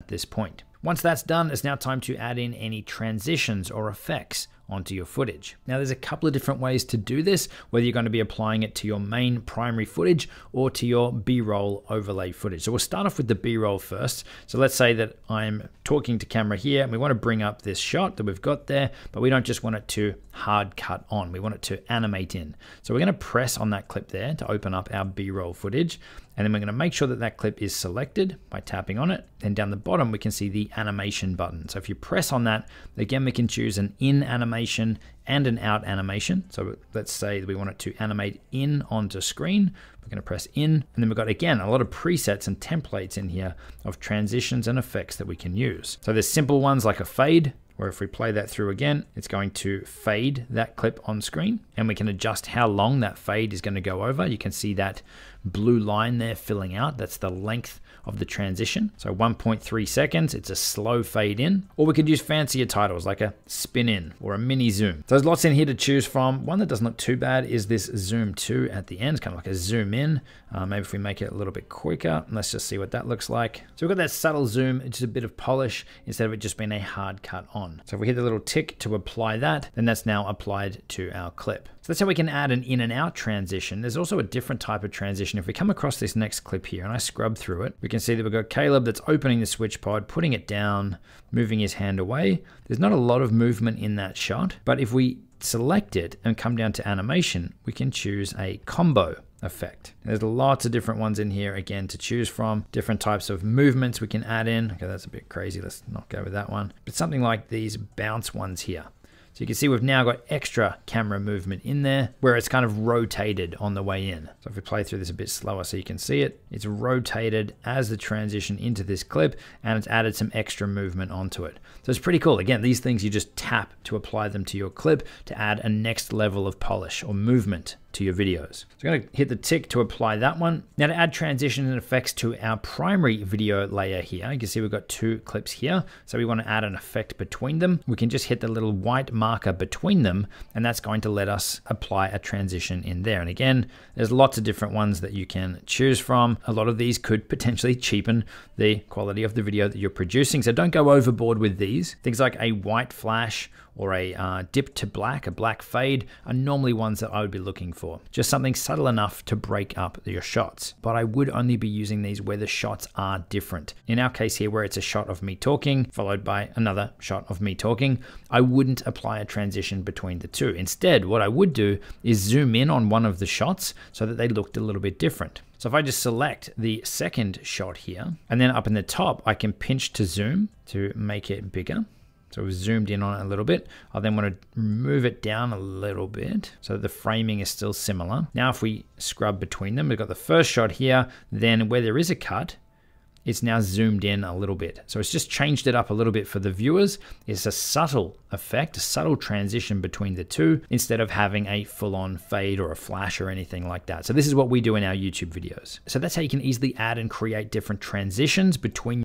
at this point. Once that's done, it's now time to add in any transitions or effects onto your footage. Now there's a couple of different ways to do this, whether you're going to be applying it to your main primary footage or to your B-roll overlay footage. So we'll start off with the B-roll first. So let's say that I'm talking to camera here and we want to bring up this shot that we've got there, but we don't just want it to hard cut on, we want it to animate in. So we're going to press on that clip there to open up our B-roll footage. And then we're going to make sure that that clip is selected by tapping on it. Then down the bottom, we can see the animation button. So if you press on that, again, we can choose an in animation and an out animation. So let's say that we want it to animate in onto screen. We're going to press in, and then we've got, again, a lot of presets and templates in here of transitions and effects that we can use. So there's simple ones like a fade, where if we play that through again, it's going to fade that clip on screen, and we can adjust how long that fade is going to go over. You can see that blue line there filling out. That's the length of the transition. So 1.3 seconds, it's a slow fade in, or we could use fancier titles like a spin in or a mini zoom. So there's lots in here to choose from. One that doesn't look too bad is this zoom 2 at the end. It's kind of like a zoom in. Maybe if we make it a little bit quicker, let's just see what that looks like. So we've got that subtle zoom, it's just a bit of polish instead of it just being a hard cut on. So if we hit the little tick to apply that, then that's now applied to our clip. So that's how we can add an in and out transition. There's also a different type of transition. If we come across this next clip here and I scrub through it, we can see that we've got Caleb that's opening the switch pod, putting it down, moving his hand away. There's not a lot of movement in that shot, but if we select it and come down to animation, we can choose a combo effect. There's lots of different ones in here, again, to choose from. Different types of movements we can add in. Okay, that's a bit crazy. Let's not go with that one. But something like these bounce ones here. So you can see we've now got extra camera movement in there where it's kind of rotated on the way in. So if we play through this a bit slower so you can see it, it's rotated as the transition into this clip and it's added some extra movement onto it. So it's pretty cool. Again, these things you just tap to apply them to your clip to add a next level of polish or movement to your videos. So I'm going to hit the tick to apply that one. Now to add transitions and effects to our primary video layer here, you can see we've got two clips here. So we want to add an effect between them. We can just hit the little white marker between them, and that's going to let us apply a transition in there. And again, there's lots of different ones that you can choose from. A lot of these could potentially cheapen the quality of the video that you're producing. So don't go overboard with these. Things like a white flash or a dip to black, a black fade, are normally ones that I would be looking for. Just something subtle enough to break up your shots. But I would only be using these where the shots are different. In our case here, where it's a shot of me talking, followed by another shot of me talking, I wouldn't apply a transition between the two. Instead, what I would do is zoom in on one of the shots so that they looked a little bit different. So if I just select the second shot here, and then up in the top, I can pinch to zoom to make it bigger. So we've zoomed in on it a little bit. I then want to move it down a little bit so that the framing is still similar. Now if we scrub between them, we've got the first shot here, then where there is a cut, it's now zoomed in a little bit. So it's just changed it up a little bit for the viewers. It's a subtle effect, a subtle transition between the two instead of having a full-on fade or a flash or anything like that. So this is what we do in our YouTube videos. So that's how you can easily add and create different transitions between